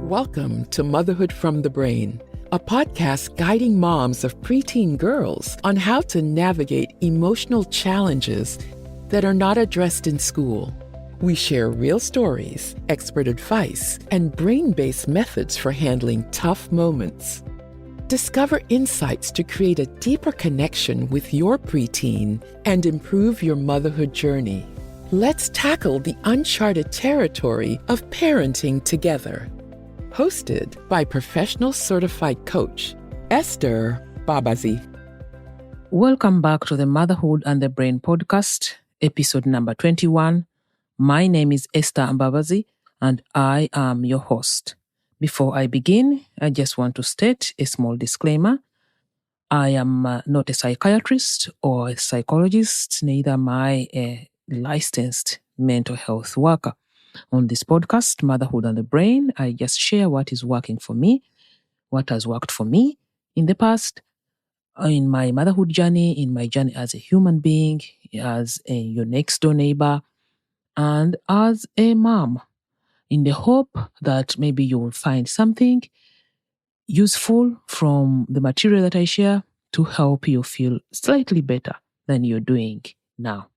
Welcome to Motherhood from the Brain, a podcast guiding moms of preteen girls on how to navigate emotional challenges that are not addressed in school. We share real stories, expert advice, and brain-based methods for handling tough moments. Discover insights to create a deeper connection with your preteen and improve your motherhood journey. Let's tackle the uncharted territory of parenting together. Hosted by professional certified coach, Esther Babazi. Welcome back to the Motherhood and the Brain podcast, episode number 21. My name is Esther Babazi, and I am your host. Before I begin, I just want to state a small disclaimer. I am not a psychiatrist or a psychologist, neither am I a licensed mental health worker. On this podcast, Motherhood and the Brain, I just share what is working for me, what has worked for me in the past, in my motherhood journey, in my journey as a human being, as your next door neighbor, and as a mom, in the hope that maybe you will find something useful from the material that I share to help you feel slightly better than you're doing now.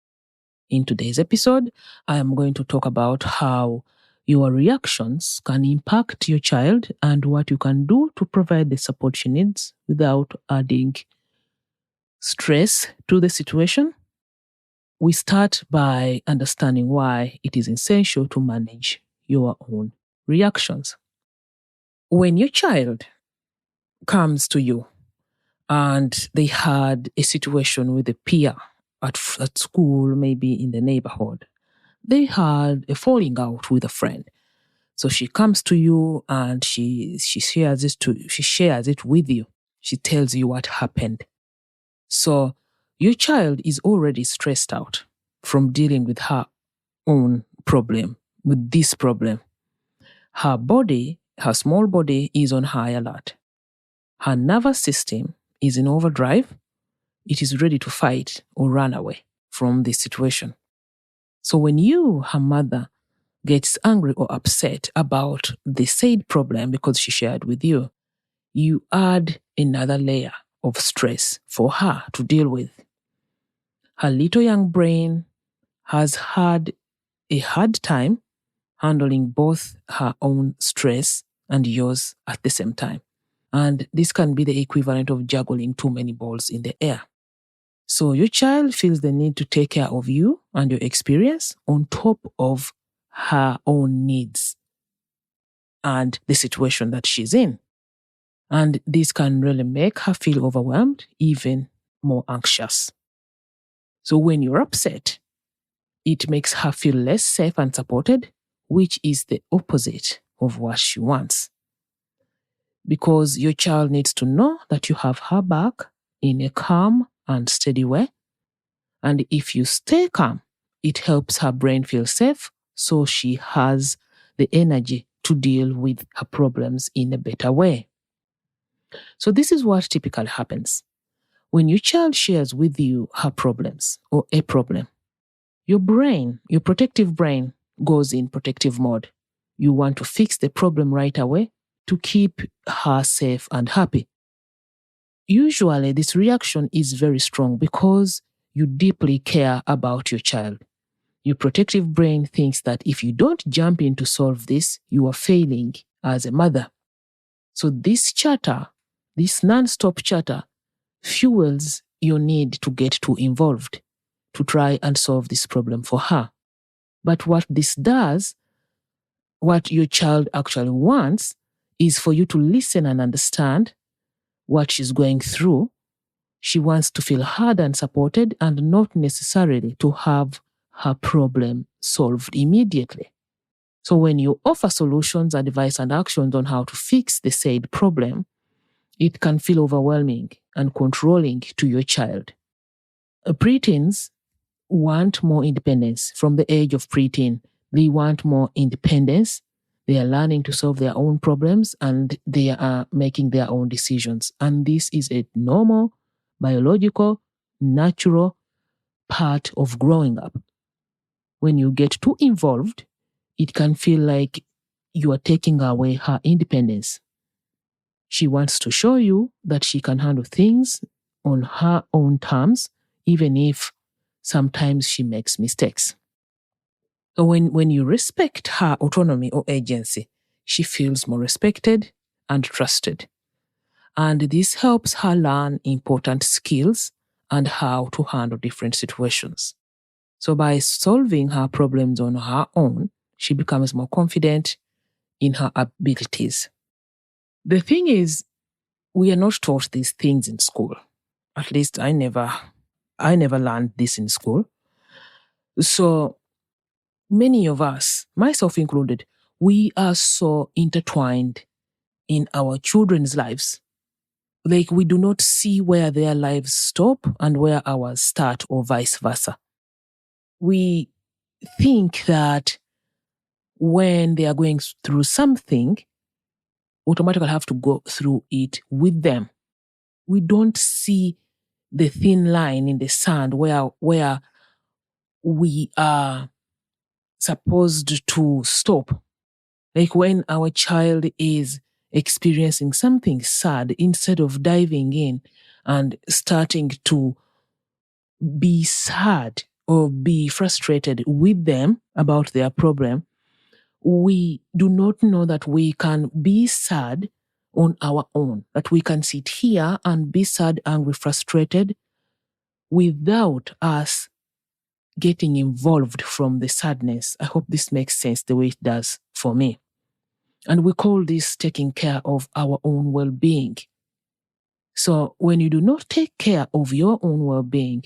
In today's episode, I am going to talk about how your reactions can impact your child and what you can do to provide the support she needs without adding stress to the situation. We start by understanding why it is essential to manage your own reactions. When your child comes to you and they had a situation with a peer at school, maybe in the neighborhood, they had a falling out with a friend. So she comes to you and she shares it with you. She tells you what happened. So your child is already stressed out from dealing with her own problem, with this problem. Her small body is on high alert. Her nervous system is in overdrive. It is ready to fight or run away from this situation. So when you, her mother, gets angry or upset about the said problem because she shared with you, you add another layer of stress for her to deal with. Her little young brain has had a hard time handling both her own stress and yours at the same time. And this can be the equivalent of juggling too many balls in the air. So your child feels the need to take care of you and your experience on top of her own needs and the situation that she's in. And this can really make her feel overwhelmed, even more anxious. So when you're upset, it makes her feel less safe and supported, which is the opposite of what she wants. Because your child needs to know that you have her back in a calm and steady way. And if you stay calm, it helps her brain feel safe, so she has the energy to deal with her problems in a better way. So this is what typically happens. When your child shares with you her problems or a problem, your protective brain goes in protective mode. You want to fix the problem right away to keep her safe and happy. Usually, this reaction is very strong because you deeply care about your child. Your protective brain thinks that if you don't jump in to solve this, you are failing as a mother. So this non-stop chatter, fuels your need to get too involved to try and solve this problem for her. But what this does, what your child actually wants, is for you to listen and understand what she's going through. She wants to feel heard and supported and not necessarily to have her problem solved immediately. So when you offer solutions, advice, and actions on how to fix the said problem, it can feel overwhelming and controlling to your child. Preteens want more independence from the age of preteen. They want more independence. They are learning to solve their own problems and they are making their own decisions. And this is a normal, biological, natural part of growing up. When you get too involved, it can feel like you are taking away her independence. She wants to show you that she can handle things on her own terms, even if sometimes she makes mistakes. So when you respect her autonomy or agency, she feels more respected and trusted. And this helps her learn important skills and how to handle different situations. So by solving her problems on her own, she becomes more confident in her abilities. The thing is, we are not taught these things in school. At least I never learned this in school. So many of us, myself included, we are so intertwined in our children's lives. Like we do not see where their lives stop and where ours start, or vice versa. We think that when they are going through something, automatically have to go through it with them. We don't see the thin line in the sand where we are supposed to stop. Like when our child is experiencing something sad, instead of diving in and starting to be sad or be frustrated with them about their problem, we do not know that we can be sad on our own, that we can sit here and be sad, angry, frustrated without us getting involved from the sadness. I hope this makes sense the way it does for me. And we call this taking care of our own well-being. So when you do not take care of your own well-being,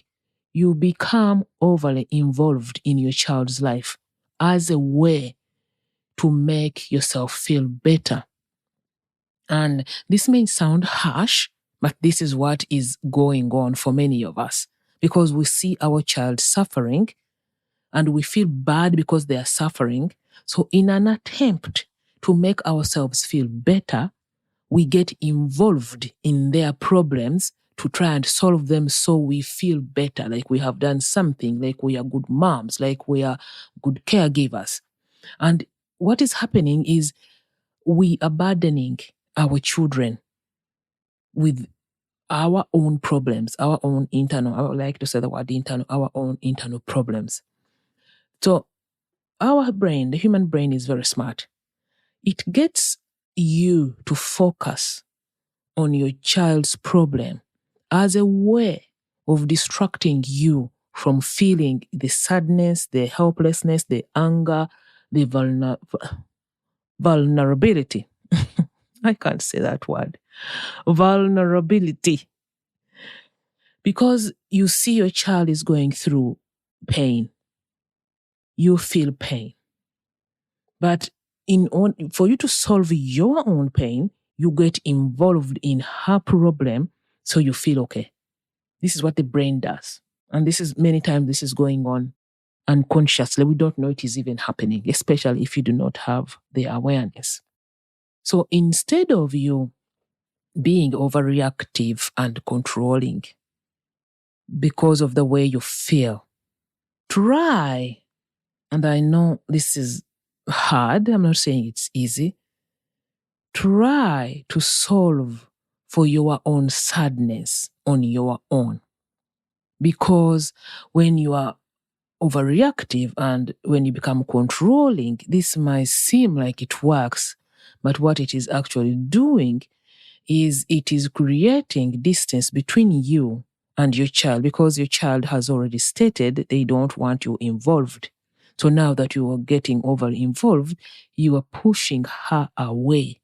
you become overly involved in your child's life as a way to make yourself feel better. And this may sound harsh, but this is what is going on for many of us, because we see our child suffering and we feel bad because they are suffering. So in an attempt to make ourselves feel better, we get involved in their problems to try and solve them so we feel better, like we have done something, like we are good moms, like we are good caregivers. And what is happening is we are burdening our children with our own problems, our own internal, I would like to say the word internal, our own internal problems. So our brain, the human brain, is very smart. It gets you to focus on your child's problem as a way of distracting you from feeling the sadness, the helplessness, the anger, the vulnerability. I can't say that word. Vulnerability. Because you see your child is going through pain. You feel pain. But for you to solve your own pain, you get involved in her problem so you feel okay. This is what the brain does. And many times this is going on unconsciously. We don't know it is even happening, especially if you do not have the awareness. So instead of you being overreactive and controlling because of the way you feel, try, and I know this is hard, I'm not saying it's easy, try to solve for your own sadness on your own. Because when you are overreactive and when you become controlling, this might seem like it works, but what it is actually doing is it is creating distance between you and your child, because your child has already stated they don't want you involved. So now that you are getting over involved, you are pushing her away.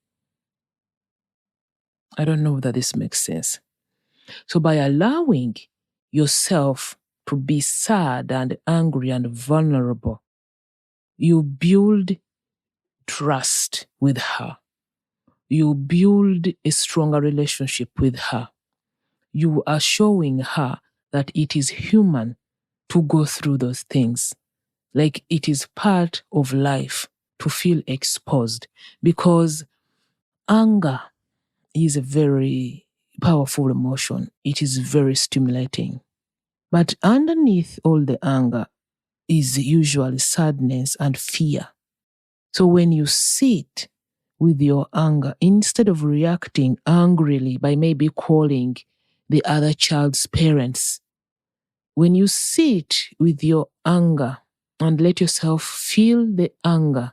I don't know whether this makes sense. So by allowing yourself to be sad and angry and vulnerable, you build trust with her. You build a stronger relationship with her. You are showing her that it is human to go through those things. Like it is part of life to feel exposed, because anger is a very powerful emotion. It is very stimulating. But underneath all the anger is usually sadness and fear. So when you sit with your anger, instead of reacting angrily by maybe calling the other child's parents, when you sit with your anger and let yourself feel the anger,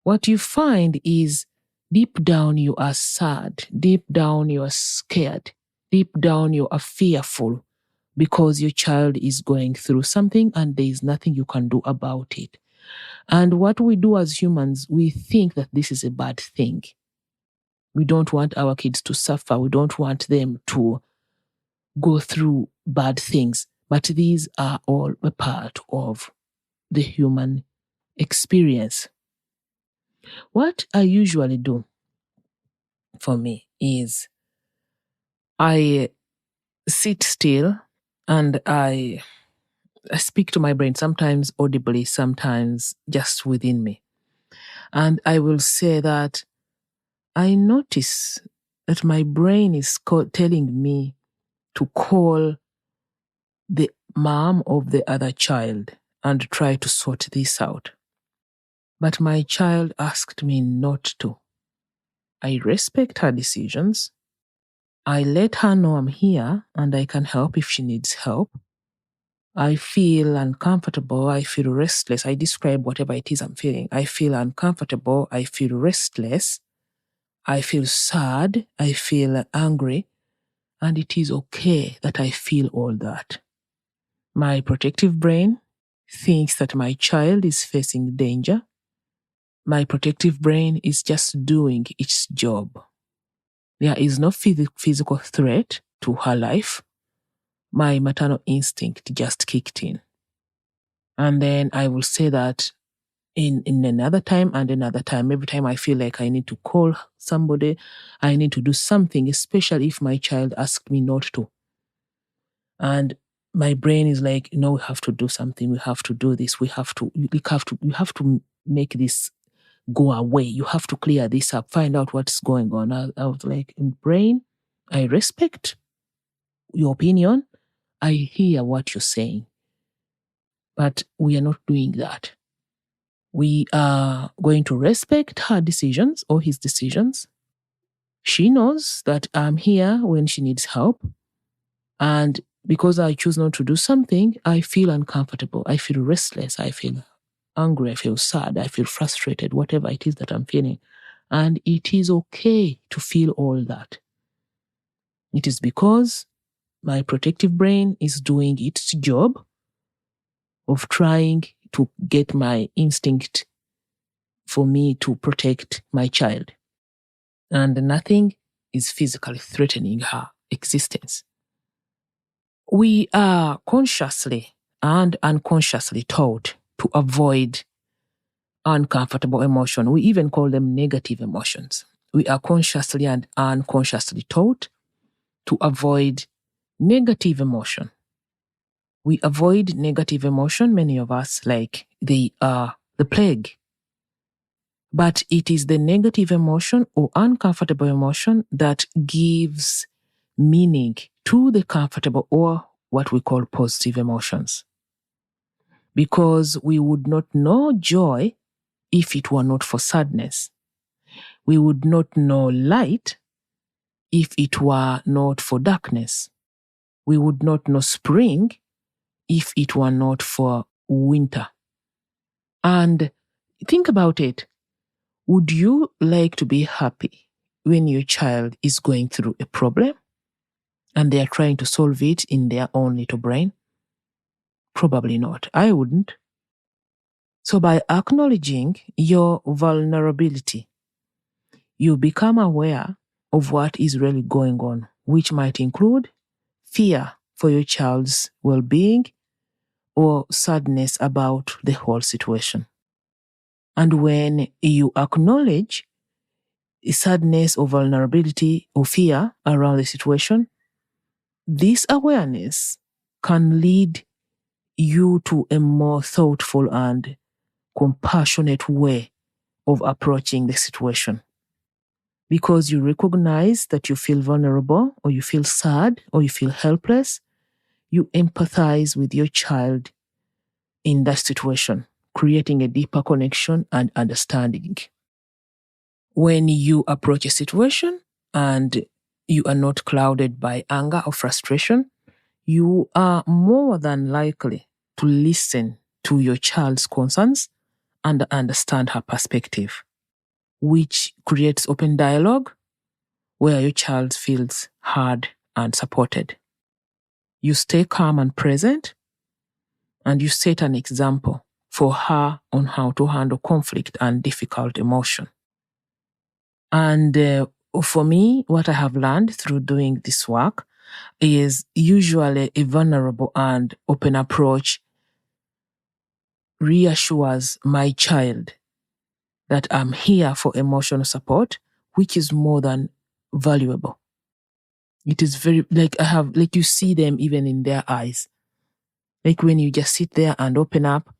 what you find is deep down you are sad, deep down you are scared, deep down you are fearful because your child is going through something and there is nothing you can do about it. And what we do as humans, we think that this is a bad thing. We don't want our kids to suffer. We don't want them to go through bad things. But these are all a part of the human experience. What I usually do for me is I sit still and I speak to my brain, sometimes audibly, sometimes just within me. And I will say that I notice that my brain is telling me to call the mom of the other child and try to sort this out. But my child asked me not to. I respect her decisions. I let her know I'm here and I can help if she needs help. I feel uncomfortable. I feel restless. I describe whatever it is I'm feeling. I feel uncomfortable. I feel restless. I feel sad. I feel angry. And it is okay that I feel all that. My protective brain thinks that my child is facing danger. My protective brain is just doing its job. There is no physical threat to her life. My maternal instinct just kicked in. And then I will say that in another time and another time, every time I feel like I need to call somebody, I need to do something, especially if my child asked me not to. And my brain is like, no, we have to do something. We have to do this. You have to make this go away. You have to clear this up, find out what's going on. I was like, in brain, I respect your opinion. I hear what you're saying. But we are not doing that. We are going to respect her decisions or his decisions. She knows that I'm here when she needs help. And because I choose not to do something, I feel uncomfortable. I feel restless. I feel angry. I feel sad. I feel frustrated, whatever it is that I'm feeling. And it is okay to feel all that. It is because my protective brain is doing its job of trying to get my instinct for me to protect my child. And nothing is physically threatening her existence. We are consciously and unconsciously taught to avoid uncomfortable emotion. We even call them negative emotions. We are consciously and unconsciously taught to avoid negative emotion. We avoid negative emotion, many of us, like they are the plague. But it is the negative emotion or uncomfortable emotion that gives meaning to the comfortable or what we call positive emotions. Because we would not know joy if it were not for sadness. We would not know light if it were not for darkness. We would not know spring if it were not for winter. And think about it. Would you like to be happy when your child is going through a problem and they are trying to solve it in their own little brain? Probably not. I wouldn't. So by acknowledging your vulnerability, you become aware of what is really going on, which might include fear for your child's well-being or sadness about the whole situation. And when you acknowledge sadness or vulnerability or fear around the situation, this awareness can lead you to a more thoughtful and compassionate way of approaching the situation. Because you recognize that you feel vulnerable or you feel sad or you feel helpless, you empathize with your child in that situation creating a deeper connection and understanding. When you approach a situation and you are not clouded by anger or frustration, you are more than likely to listen to your child's concerns and understand her perspective, which creates open dialogue where your child feels heard and supported. You stay calm and present, and you set an example for her on how to handle conflict and difficult emotion. And for me, what I have learned through doing this work is usually a vulnerable and open approach reassures my child that I'm here for emotional support, which is more than valuable. It is very, you see them even in their eyes. Like when you just sit there and open up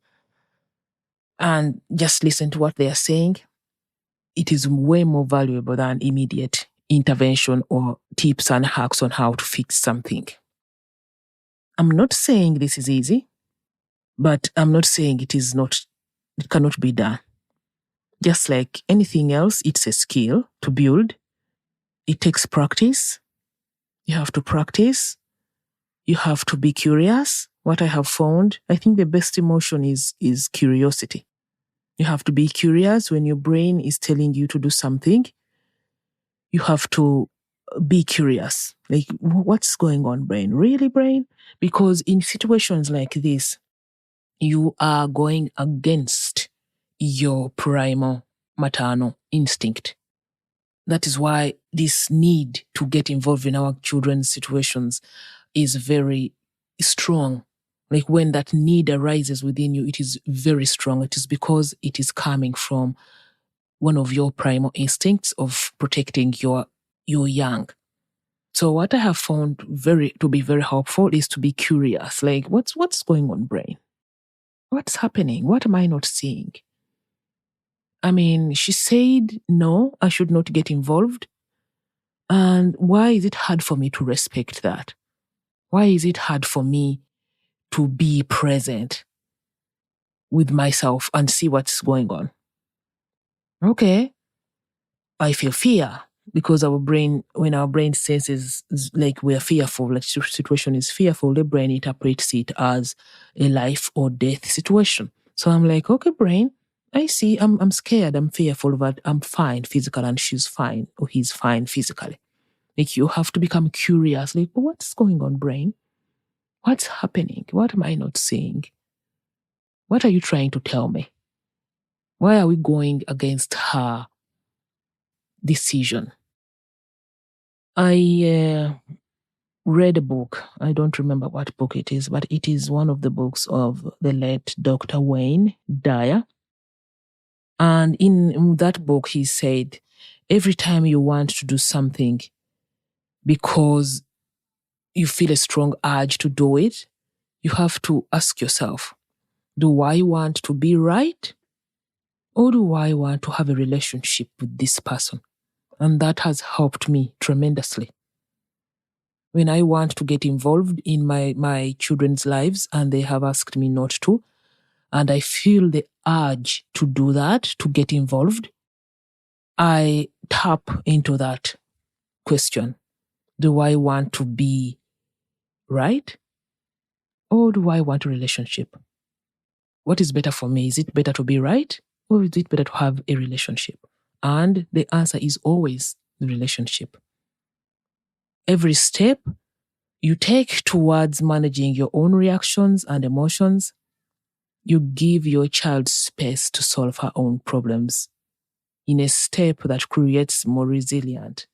and just listen to what they are saying, it is way more valuable than immediate intervention or tips and hacks on how to fix something. I'm not saying this is easy, but I'm not saying it cannot be done. Just like anything else, it's a skill to build. It takes practice. You have to practice. You have to be curious. What I have found, I think the best emotion is curiosity. You have to be curious when your brain is telling you to do something. You have to be curious. Like, what's going on, brain? Really, brain? Because in situations like this, you are going against your primal maternal instinct. That is why this need to get involved in our children's situations is very strong. Like when that need arises within you, it is very strong. It is because it is coming from one of your primal instincts of protecting your young. So what I have found to be very helpful is to be curious. Like, what's going on, brain? What's happening? What am I not seeing? I mean, she said, no, I should not get involved. And why is it hard for me to respect that? Why is it hard for me to be present with myself and see what's going on? Okay, I feel fear because when our brain senses like we're fearful, like the situation is fearful, the brain interprets it as a life or death situation. So I'm like, okay, brain, I see, I'm scared, I'm fearful, but I'm fine physically and she's fine or he's fine physically. Like you have to become curious, like, what's going on, brain? What's happening? What am I not seeing? What are you trying to tell me? Why are we going against her decision? I read a book. I don't remember what book it is, but it is one of the books of the late Dr. Wayne Dyer. And in that book, he said, every time you want to do something because you feel a strong urge to do it, you have to ask yourself, do I want to be right? Or do I want to have a relationship with this person? And that has helped me tremendously. When I want to get involved in my children's lives and they have asked me not to, and I feel the urge to do that, to get involved, I tap into that question. Do I want to be right? Or do I want a relationship? What is better for me? Is it better to be right? Or is it better to have a relationship? And the answer is always the relationship. Every step you take towards managing your own reactions and emotions, you give your child space to solve her own problems in a step that creates a more resilient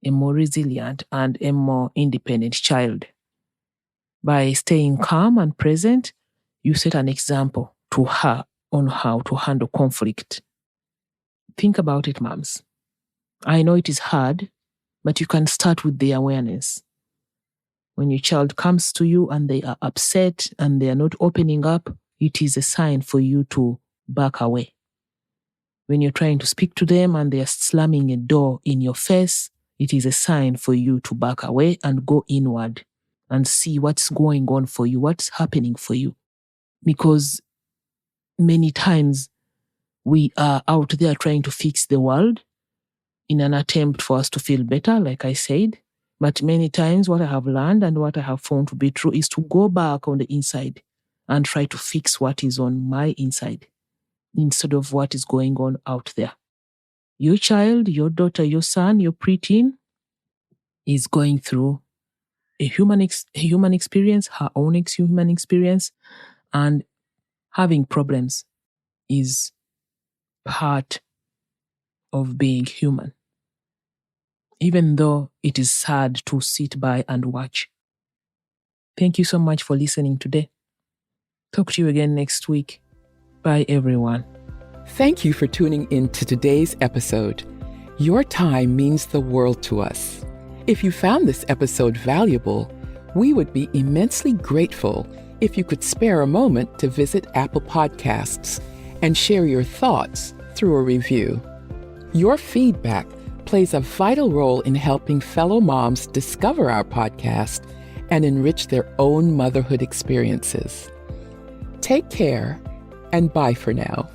and a more independent child. By staying calm and present, you set an example to her on how to handle conflict. Think about it, moms. I know it is hard, but you can start with the awareness. When your child comes to you and they are upset and they are not opening up, it is a sign for you to back away. When you're trying to speak to them and they are slamming a door in your face, it is a sign for you to back away and go inward and see what's going on for you, what's happening for you. Because many times we are out there trying to fix the world in an attempt for us to feel better, like I said. But many times what I have learned and what I have found to be true is to go back on the inside and try to fix what is on my inside instead of what is going on out there. Your child, your daughter, your son, your preteen is going through a human experience, her own human experience, and having problems is part of being human. Even though it is sad to sit by and watch. Thank you so much for listening today. Talk to you again next week. Bye, everyone. Thank you for tuning in to today's episode. Your time means the world to us. If you found this episode valuable, we would be immensely grateful if you could spare a moment to visit Apple Podcasts and share your thoughts through a review. Your feedback plays a vital role in helping fellow moms discover our podcast and enrich their own motherhood experiences. Take care, and bye for now.